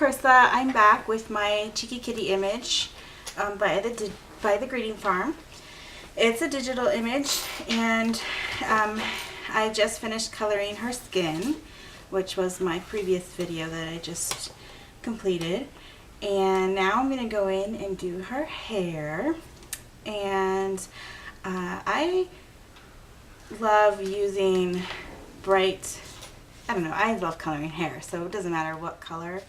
Carissa. I'm back with my Cheeky Kitty image by the Greeting Farm. It's a digital image, and I just finished coloring her skin, which was my previous video that I just completed. And now I'm going to go in and do her hair. And I love using bright, I don't know, I love coloring hair, so it doesn't matter what color.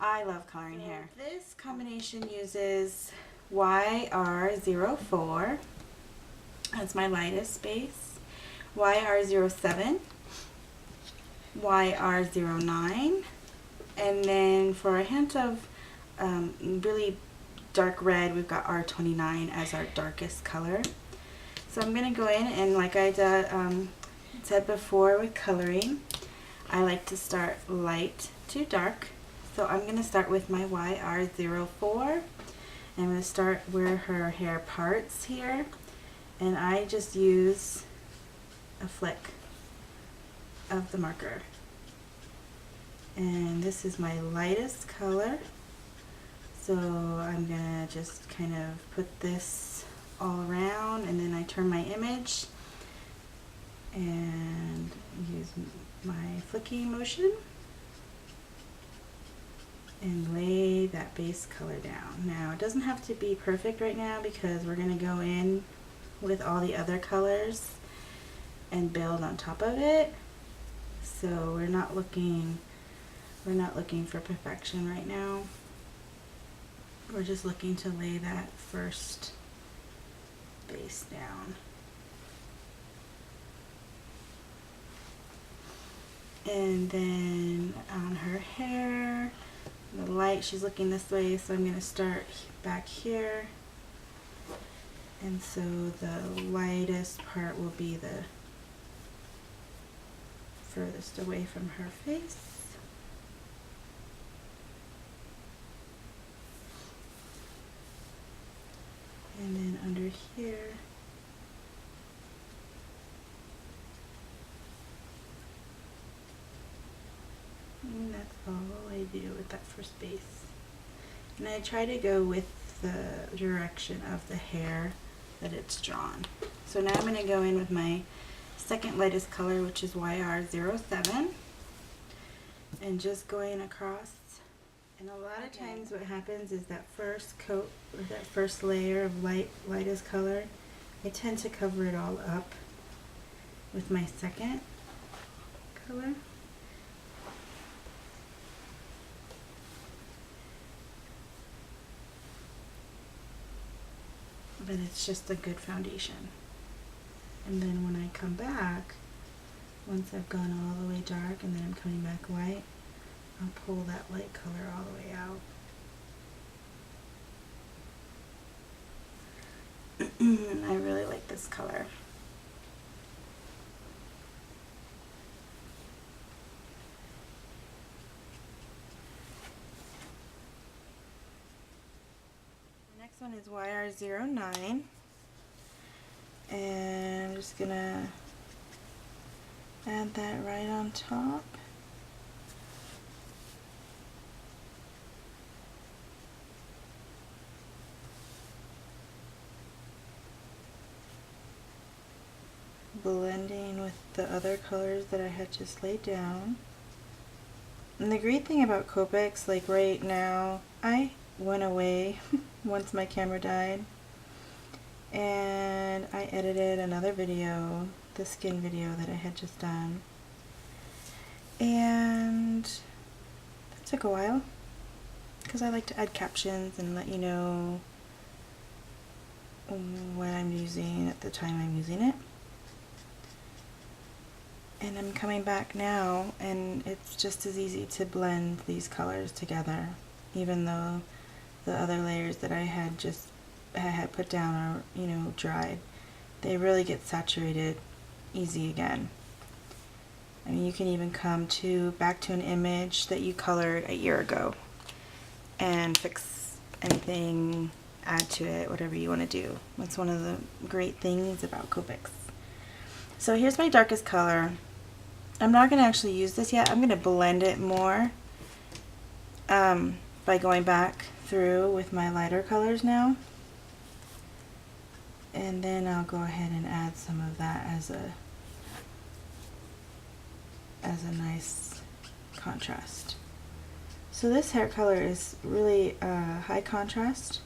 I love coloring hair. This combination uses YR04. That's my lightest base. YR07. YR09. And then for a hint of really dark red, we've got R29 as our darkest color. So I'm going to go in and, like I said before with coloring, I like to start light to dark. So I'm going to start with my YR04. I'm going to start where her hair parts here. And I just use a flick of the marker. And this is my lightest color. So I'm going to just kind of put this all around, and then I turn my image and use my flicking motion and lay that base color down. Now, it doesn't have to be perfect right now because we're going to go in with all the other colors and build on top of it. So we're not looking for perfection right now. We're just looking to lay that first base down. And then on her hair, the light, she's looking this way, so I'm going to start back here. And so the lightest part will be the furthest away from her face. And then under here, and that's all I do with that first base. And I try to go with the direction of the hair that it's drawn. So now I'm going to go in with my second lightest color, which is YR07, and just going across. And a lot of times what happens is that first coat, or that first layer of lightest color, I tend to cover it all up with my second color. But it's just a good foundation. And then when I come back, once I've gone all the way dark and then I'm coming back light, I'll pull that light color all the way out. I really like this color. The next one is YR09. And I'm just gonna add that right on top. Blending with the other colors that I had just laid down. And the great thing about Copics, like right now, I went away once my camera died, and I edited another video, the skin video that I had just done, and that took a while because I like to add captions and let you know what I'm using at the time I'm using it. And I'm coming back now, and it's just as easy to blend these colors together, even though the other layers that I had put down are, you know, dried. They really get saturated easy again. I mean, you can even come back to an image that you colored a year ago and fix anything, add to it, whatever you want to do. That's one of the great things about Copics. So here's my darkest color. I'm not going to actually use this yet. I'm going to blend it more by going back through with my lighter colors now. And then I'll go ahead and add some of that as a nice contrast. So this hair color is really high contrast.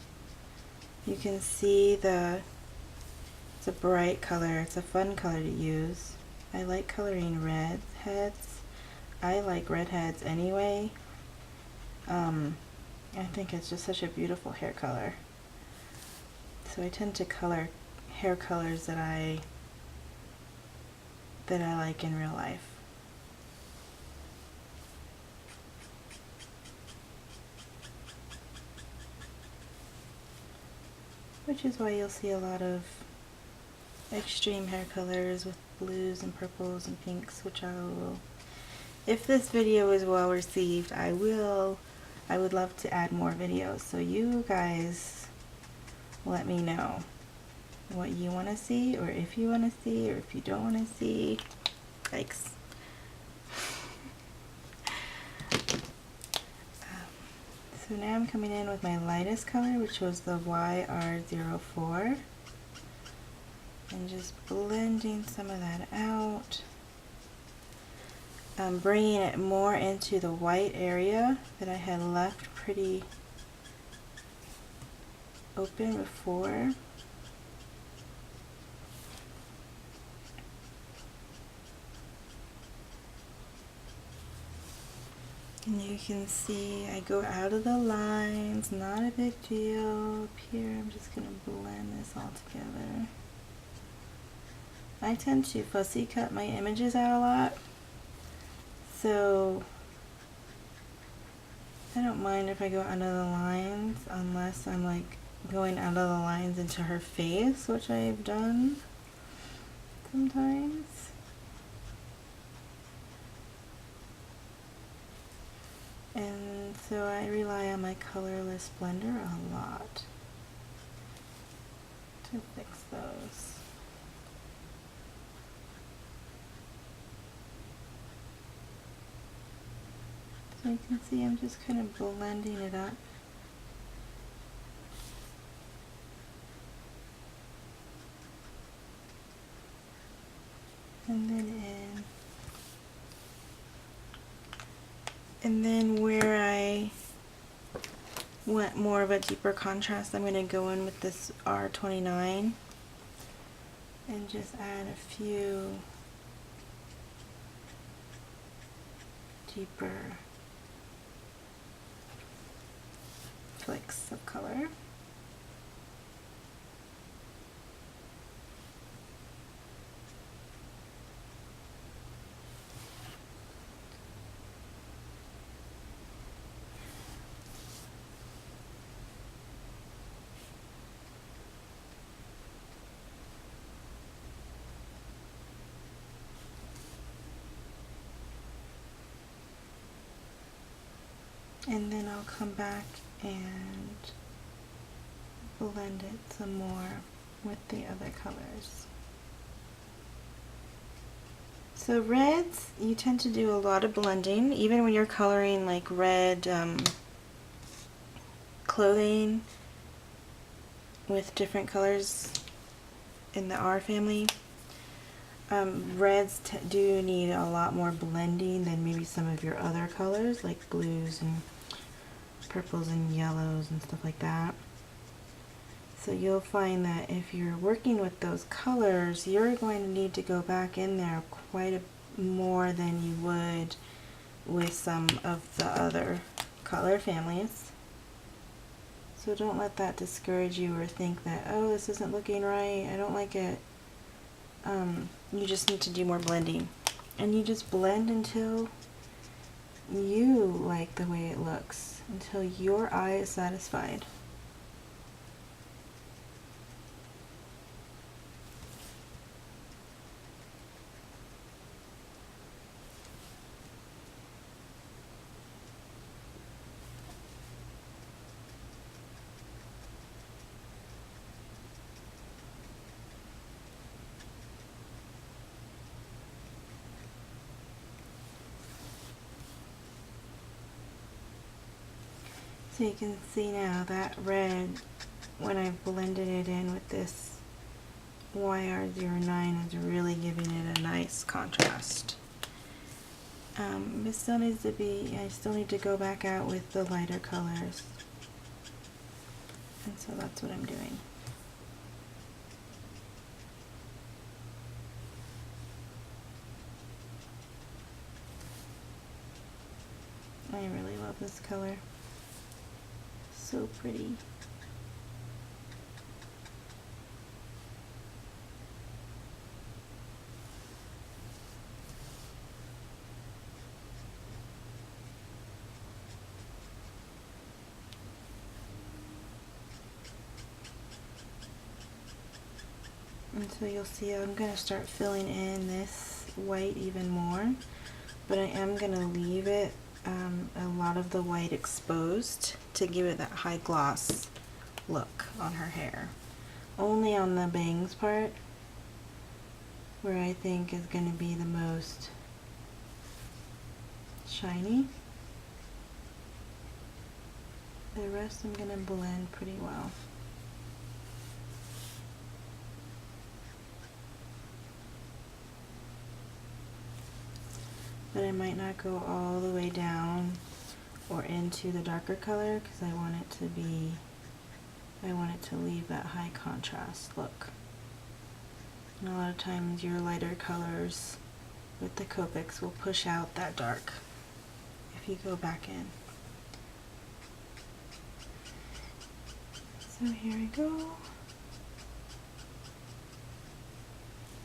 You can see it's a bright color. It's a fun color to use. I like coloring red heads. I like red heads anyway. I think it's just such a beautiful hair color. So I tend to color hair colors that I like in real life. Which is why you'll see a lot of extreme hair colors with blues and purples and pinks, which I will, if this video is well received, I would love to add more videos. So you guys let me know what you want to see, or if you want to see, or if you don't want to see. Thanks. So now I'm coming in with my lightest color, which was the YR04, and just blending some of that out. Bringing it more into the white area that I had left pretty open before. And you can see I go out of the lines, not a big deal. Up here I'm just going to blend this all together. I tend to fussy cut my images out a lot, so I don't mind if I go under the lines, unless I'm like going out of the lines into her face, which I've done sometimes. And so I rely on my colorless blender a lot to fix those. So you can see I'm just kind of blending it up. And then in. And then where I want more of a deeper contrast, I'm going to go in with this R29 and just add a few deeper flicks of color. And then I'll come back and blend it some more with the other colors. So reds, you tend to do a lot of blending, even when you're coloring like red clothing with different colors in the R family. Reds do need a lot more blending than maybe some of your other colors, like blues and purples and yellows and stuff like that. So you'll find that if you're working with those colors, you're going to need to go back in there quite a more than you would with some of the other color families. So don't let that discourage you or think that, oh, this isn't looking right, I don't like it. You just need to do more blending. And you just blend until you like the way it looks, until your eye is satisfied. So you can see now that red, when I blended it in with this YR09, is really giving it a nice contrast. It still needs to be, I still need to go back out with the lighter colors. And so that's what I'm doing. I really love this color. So pretty. And so you'll see I'm going to start filling in this white even more, but I am going to leave it a lot of the white exposed to give it that high gloss look on her hair. Only on the bangs part, where I think is going to be the most shiny. The rest I'm going to blend pretty well. But I might not go all the way down or into the darker color because I want it to leave that high contrast look. And a lot of times your lighter colors with the Copics will push out that dark if you go back in. So here I go.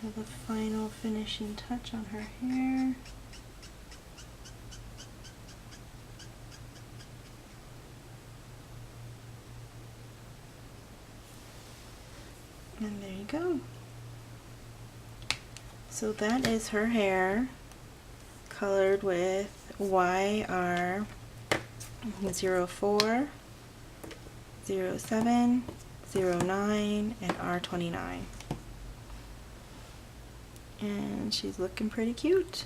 Now the final finishing touch on her hair. And there you go. So that is her hair colored with YR04, 07, 09, and R29. And she's looking pretty cute.